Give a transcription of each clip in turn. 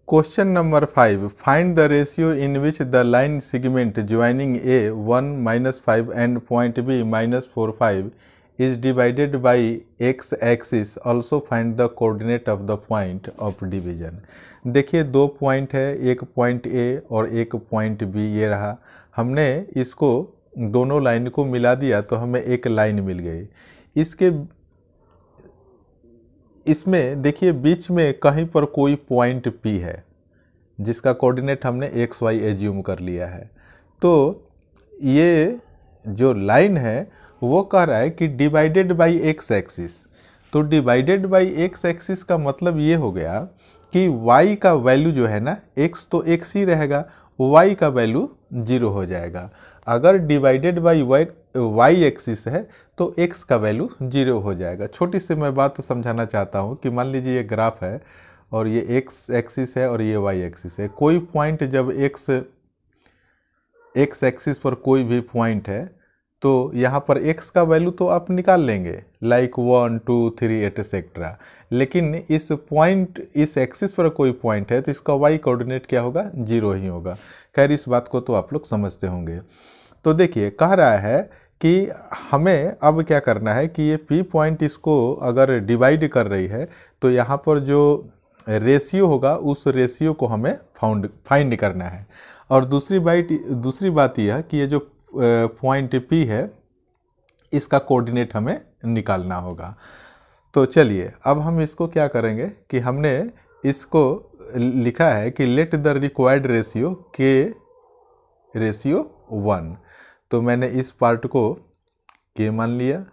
Question number 5, find the ratio in which the line segment joining A 1 -5 and point B -4 5 is divided by X axis, also find the coordinate of the point of division. देखिए दो point है, एक point A और एक point B, ये रहा। हमने इसको दोनों लाइन को मिला दिया तो हमें एक लाइन मिल गई। इसमें देखिए बीच में कहीं पर कोई पॉइंट पी है जिसका कोऑर्डिनेट हमने एक्स वाई एज्यूम कर लिया है। तो ये जो लाइन है वो कह रहा है कि डिवाइडेड बाई एक्स एक्सिस। तो डिवाइडेड बाई एक्स एक्सिस का मतलब ये हो गया कि y का वैल्यू जो है ना, x तो x ही रहेगा, y का वैल्यू 0 हो जाएगा। अगर डिवाइडेड बाई y एक्सिस है तो x का वैल्यू 0 हो जाएगा। छोटी सी मैं बात समझाना चाहता हूँ कि मान लीजिए ये ग्राफ है और ये x एक्सिस है और ये y एक्सिस है। कोई पॉइंट जब x एक्सिस पर कोई भी पॉइंट है तो यहाँ पर x का वैल्यू तो आप निकाल लेंगे, लाइक 1 2 3 एटसेट्रा। लेकिन इस एक्सिस पर कोई पॉइंट है तो इसका y कोऑर्डिनेट क्या होगा, 0 ही होगा। खैर इस बात को तो आप लोग समझते होंगे। तो देखिए कह रहा है कि हमें अब क्या करना है कि ये P पॉइंट इसको अगर डिवाइड कर रही है तो यहाँ पर जो रेशियो होगा उस रेशियो को हमें फाइंड करना है। और दूसरी बात यह कि ये जो पॉइंट P है इसका कोऑर्डिनेट हमें निकालना होगा। तो चलिए अब हम इसको क्या करेंगे कि हमने इसको लिखा है कि let the required ratio K ratio 1। तो मैंने इस पार्ट को K मान लिया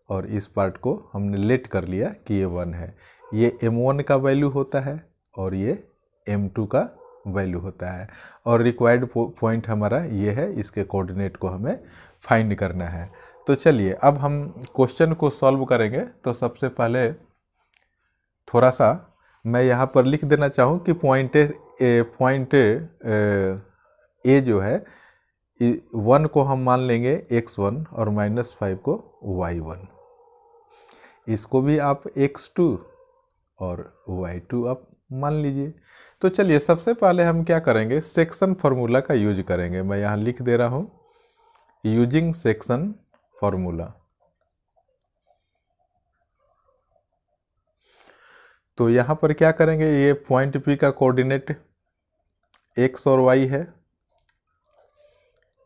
और इस पार्ट को हमने लेट कर लिया कि ये 1 है। ये M1 का वैल्यू होता है और ये M2 का वैल्यू होता है और रिक्वायर्ड पॉइंट हमारा ये है, इसके कोऑर्डिनेट को हमें फाइंड करना है। तो चलिए अब हम क्वेश्चन को सॉल्व करेंगे। तो सबसे पहले थोड़ा सा मैं यहाँ पर लिख देना चाहूँ कि पॉइंट ए जो है 1 को हम मान लेंगे x1 और -5 को y1। इसको भी आप x2 और y2 आप मान लीजिए। तो चलिए सबसे पहले हम क्या करेंगे, सेक्शन फार्मूला का यूज करेंगे। मैं यहाँ लिख दे रहा हूँ यूजिंग सेक्शन फार्मूला। तो यहाँ पर क्या करेंगे, ये पॉइंट P का कोऑर्डिनेट x और y है,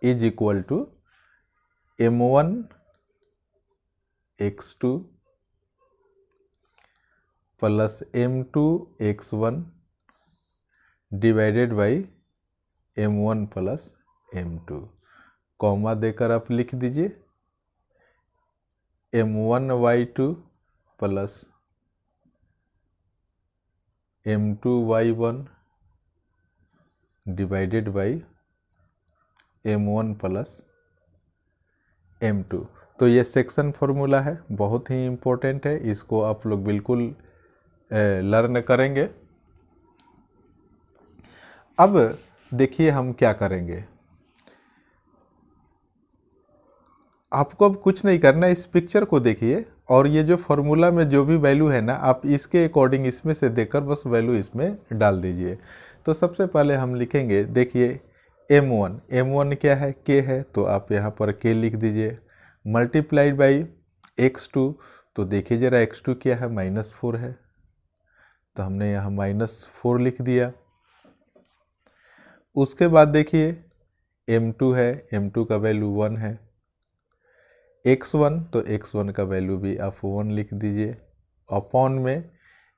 is equal to M1 x2 plus M2 x1 divided by M1 plus M2। Comma देकर आप लिख दीजिए M1 y2 plus M2 y1 divided by M1 plus M2। तो ये सेक्शन फार्मूला है, बहुत ही इम्पोर्टेंट है, इसको आप लोग बिल्कुल लर्न करेंगे। अब देखिए हम क्या करेंगे, आपको अब कुछ नहीं करना, इस पिक्चर को देखिए और ये जो फार्मूला में जो भी वैल्यू है ना, आप इसके अकॉर्डिंग इसमें से देखकर बस वैल्यू इसमें डाल दीजिए। तो सबसे पहले हम लिखेंगे, देखिए M1 क्या है, K है, तो आप यहाँ पर K लिख दीजिए, मल्टीप्लाइड बाई x2। तो देखिए जरा x2 क्या है, -4 है, तो हमने यहाँ -4 लिख दिया। उसके बाद देखिए M2 है, M2 का वैल्यू 1 है, x1 तो x1 का वैल्यू भी आप 1 लिख दीजिए, अपॉन में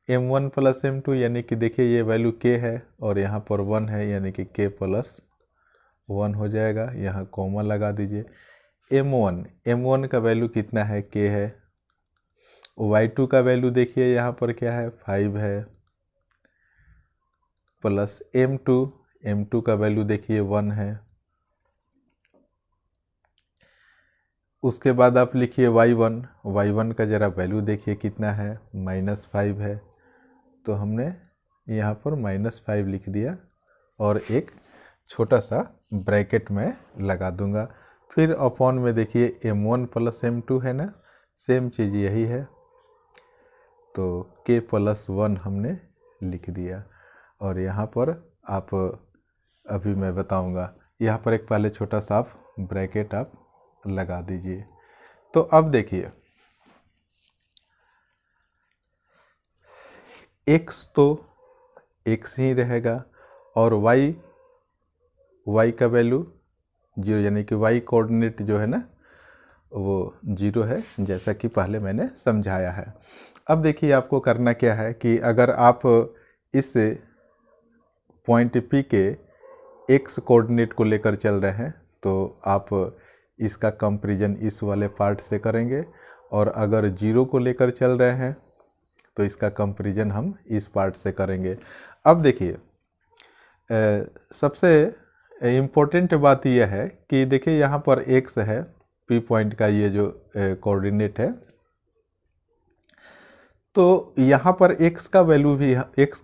M1 प्लस M2 यानी कि देखिए ये वैल्यू K है और यहाँ पर 1 है यानी कि K प्लस 1 हो जाएगा। यहाँ कॉमा लगा दीजिए। M1 का वैल्यू कितना है, K है। y2 का वैल्यू देखिए यहाँ पर क्या है, 5 है, प्लस M2 का वैल्यू देखिए 1 है। उसके बाद आप लिखिए y1 का जरा वैल्यू देखिए कितना है, -5 है, तो हमने यहाँ पर -5 लिख दिया और एक छोटा सा ब्रैकेट में लगा दूंगा। फिर अपॉन में देखिए M1 प्लस M2 है ना, सेम चीज़ यही है, तो K प्लस 1 हमने लिख दिया। और यहाँ पर आप अभी मैं बताऊंगा, यहाँ पर एक पहले छोटा सा ब्रैकेट आप लगा दीजिए। तो अब देखिए x तो x ही रहेगा और y का वैल्यू 0, यानी कि y कोऑर्डिनेट जो है ना वो 0 है, जैसा कि पहले मैंने समझाया है। अब देखिए आपको करना क्या है कि अगर आप इस पॉइंट P के x कोऑर्डिनेट को लेकर चल रहे हैं तो आप इसका कंपैरिजन इस वाले पार्ट से करेंगे, और अगर 0 को लेकर चल रहे हैं तो इसका कंपैरिजन हम इस पार्ट से करेंगे। अब देखिए सबसे इम्पोर्टेंट बात यह है कि देखिए यहाँ पर x है, P पॉइंट का ये जो कोऑर्डिनेट है, तो यहाँ पर x का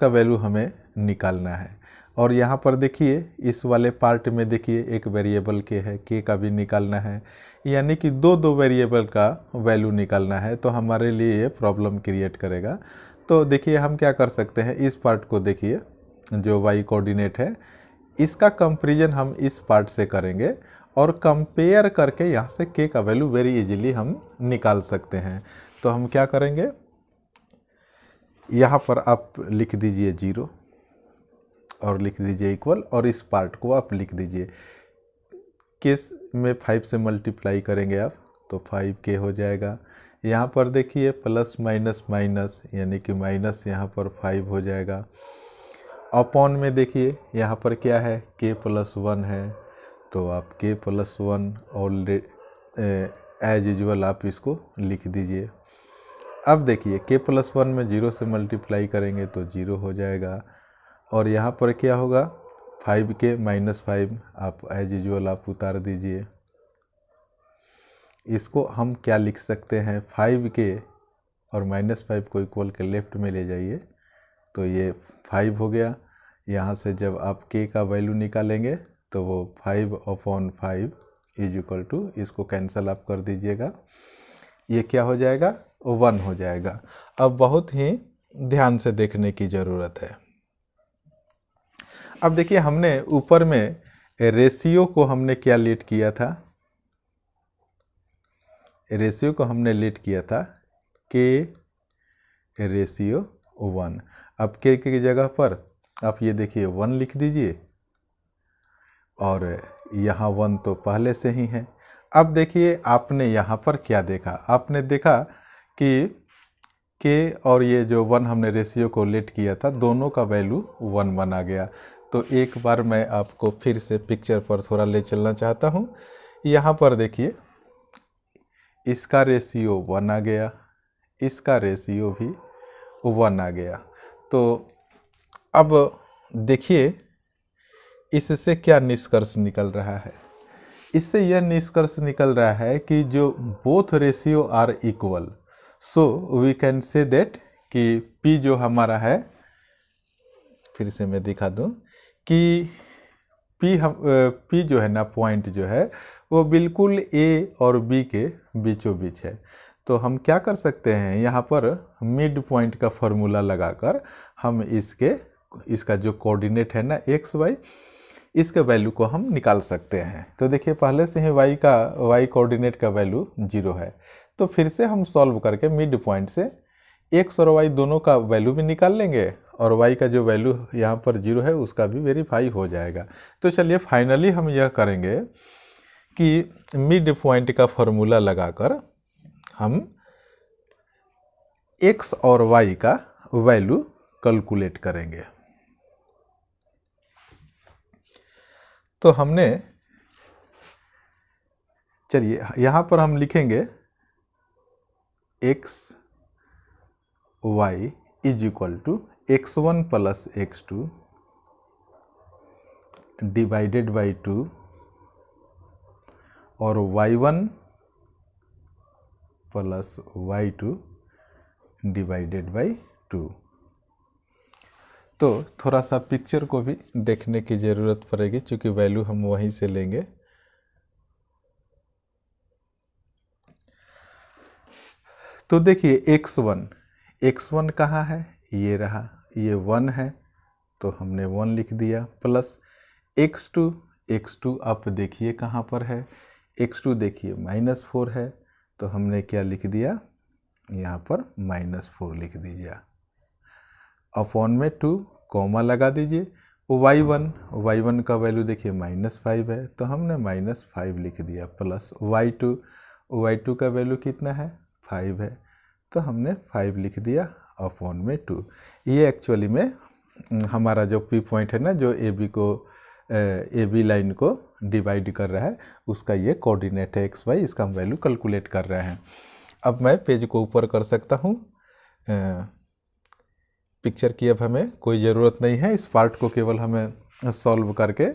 वैल्यू हमें निकालना है। और यहाँ पर देखिए इस वाले पार्ट में देखिए एक वेरिएबल के है, k का भी निकालना है, यानी कि दो वेरिएबल का वैल्यू निकालना है, तो हमारे लिए ये प्रॉब्लम क्रिएट करेगा। तो देखिए हम क्या कर सकते हैं, इस पार्ट को देखिए जो y कोऑर्डिनेट है इसका कंपैरिजन हम इस पार्ट से करेंगे और कंपेयर करके यहाँ से k का वैल्यू वेरी इजीली हम निकाल सकते हैं। तो हम क्या करेंगे, यहाँ पर आप लिख दीजिए 0 और लिख दीजिए इक्वल, और इस पार्ट को आप लिख दीजिए केस में 5 से मल्टीप्लाई करेंगे आप तो 5k हो जाएगा। यहाँ पर देखिए प्लस माइनस माइनस, यानी कि माइनस यहाँ पर 5 हो जाएगा। अपॉन में देखिए यहाँ पर क्या है, k+1 है, तो आप k+1 ऑलरेडी एज यूजुअल आप इसको लिख दीजिए। अब देखिए k+1 में 0 से मल्टीप्लाई करेंगे तो 0 हो जाएगा, और यहाँ पर क्या होगा 5k - 5 आप एज यूजुअल आप उतार दीजिए। इसको हम क्या लिख सकते हैं, 5k और -5 को इक्वल के लेफ्ट में ले जाइए तो ये 5 हो गया। यहाँ से जब आप k का वैल्यू निकालेंगे तो वो 5/5 इज इक्वल टू, इसको कैंसिल आप कर दीजिएगा, ये क्या हो जाएगा 1 हो जाएगा। अब बहुत ही ध्यान से देखने की ज़रूरत है। अब देखिए हमने ऊपर में रेशियो को हमने क्या लेट किया था, रेशियो को हमने लेट किया था k/1। अब k की जगह पर आप ये देखिए 1 लिख दीजिए, और यहाँ 1 तो पहले से ही है। अब देखिए आपने यहाँ पर क्या देखा, आपने देखा कि k और ये जो 1 हमने रेशियो को लेट किया था दोनों का वैल्यू 1 बन आ गया। तो एक बार मैं आपको फिर से पिक्चर पर थोड़ा ले चलना चाहता हूँ। यहाँ पर देखिए इसका रेशियो 1 आ गया, इसका रेशियो भी 1 आ गया। तो अब देखिए इससे क्या निष्कर्ष निकल रहा है, इससे यह निष्कर्ष निकल रहा है कि जो both ratio are equal, so we can say that कि P जो हमारा है, फिर से मैं दिखा दूं कि P जो है ना पॉइंट जो है वो बिल्कुल A और B के बीचों बीच है। तो हम क्या कर सकते हैं, यहाँ पर मिड पॉइंट का फॉर्मूला लगाकर हम इसका जो कोऑर्डिनेट है ना x y, इसके वैल्यू को हम निकाल सकते हैं। तो देखिए पहले से ही y कोऑर्डिनेट का वैल्यू 0 है, तो फिर से हम सॉल्व करके मिड पॉइंट से x और y दोनों का वैल्यू भी निकाल लेंगे, और y का जो वैल्यू यहाँ पर 0 है उसका भी वेरीफाई हो जाएगा। तो चलिए फाइनली हम यह करेंगे कि मिड पॉइंट का फॉर्मूला लगाकर हम x और y का वैल्यू कैलकुलेट करेंगे। तो हमने, चलिए यहाँ पर हम लिखेंगे x y is equal to x1 plus x2 divided by 2 और y1 plus y2 divided by 2। तो थोड़ा सा पिक्चर को भी देखने की ज़रूरत पड़ेगी क्योंकि वैल्यू हम वहीं से लेंगे। तो देखिए x1 कहाँ है, ये रहा, ये 1 है, तो हमने 1 लिख दिया, प्लस x2 आप देखिए कहाँ पर है, x2 देखिए -4 है, तो हमने क्या लिख दिया, यहाँ पर -4 लिख दीजिए। अपॉन में 2 कॉमा लगा दीजिए। y1 का वैल्यू देखिए -5 है, तो हमने -5 लिख दिया, प्लस y2 का वैल्यू कितना है, 5 है, तो हमने 5 लिख दिया अपॉन में 2। ये एक्चुअली में हमारा जो P पॉइंट है ना, जो AB लाइन को डिवाइड कर रहा है, उसका ये कोऑर्डिनेट है XY, इसका हम वैल्यू कैलकुलेट कर रहे हैं। अब मैं पेज को ऊपर कर सकता हूँ। पिक्चर की अब हमें कोई ज़रूरत नहीं है, इस पार्ट को केवल हमें सॉल्व करके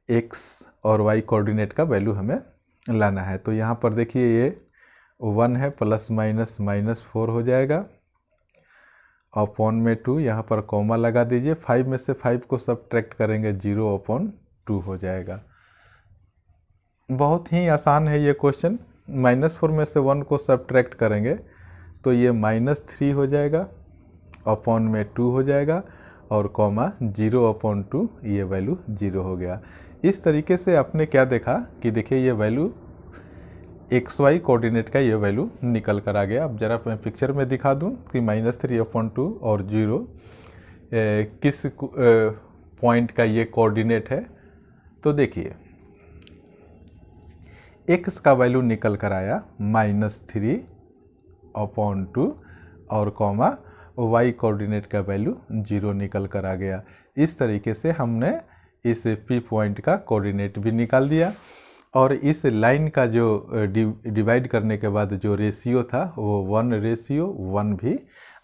x और y कोऑर्डिनेट का वैल्यू हमें लाना है। तो यहाँ पर देखिए ये 1 है, प्लस माइनस -4 हो जाएगा, अपॉन में 2, यहाँ पर कॉमा लगा दीजिए। 5 में से 5 को सब्ट्रैक्ट करेंगे, 0/2 हो जाएगा। बहुत ही आसान है ये क्वेश्चन। -4 में से 1 को सब्ट्रैक्ट करेंगे तो ये -3 हो जाएगा, अपॉन में 2 हो जाएगा, और कॉमा 0/2, ये वैल्यू 0 हो गया। इस तरीके से आपने क्या देखा कि देखिए ये वैल्यू XY कोऑर्डिनेट का ये वैल्यू निकल कर आ गया। अब जरा मैं पिक्चर में दिखा दूं कि -3/2 और 0 किस पॉइंट का ये कोऑर्डिनेट है। तो देखिए x का वैल्यू निकल कर आया -3/2 और कॉमा y कोऑर्डिनेट का वैल्यू 0 निकल कर आ गया। इस तरीके से हमने इस P पॉइंट का कोऑर्डिनेट भी निकाल दिया, और इस लाइन का जो डिवाइड करने के बाद जो रेशियो था वो 1:1 भी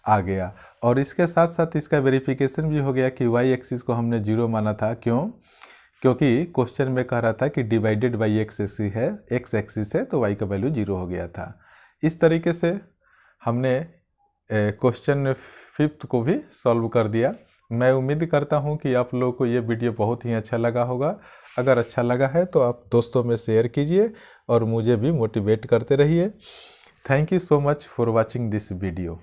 आ गया। और इसके साथ साथ इसका वेरिफिकेशन भी हो गया कि y एक्सिस को हमने 0 माना था। क्योंकि क्वेश्चन में कह रहा था कि डिवाइडेड बाई x एक्सिस है, तो y का वैल्यू 0 हो गया था। इस तरीके से हमने क्वेश्चन 5 को भी सॉल्व कर दिया। मैं उम्मीद करता हूं कि आप लोगों को ये वीडियो बहुत ही अच्छा लगा होगा। अगर अच्छा लगा है तो आप दोस्तों में शेयर कीजिए और मुझे भी मोटिवेट करते रहिए। Thank you so much for watching this video.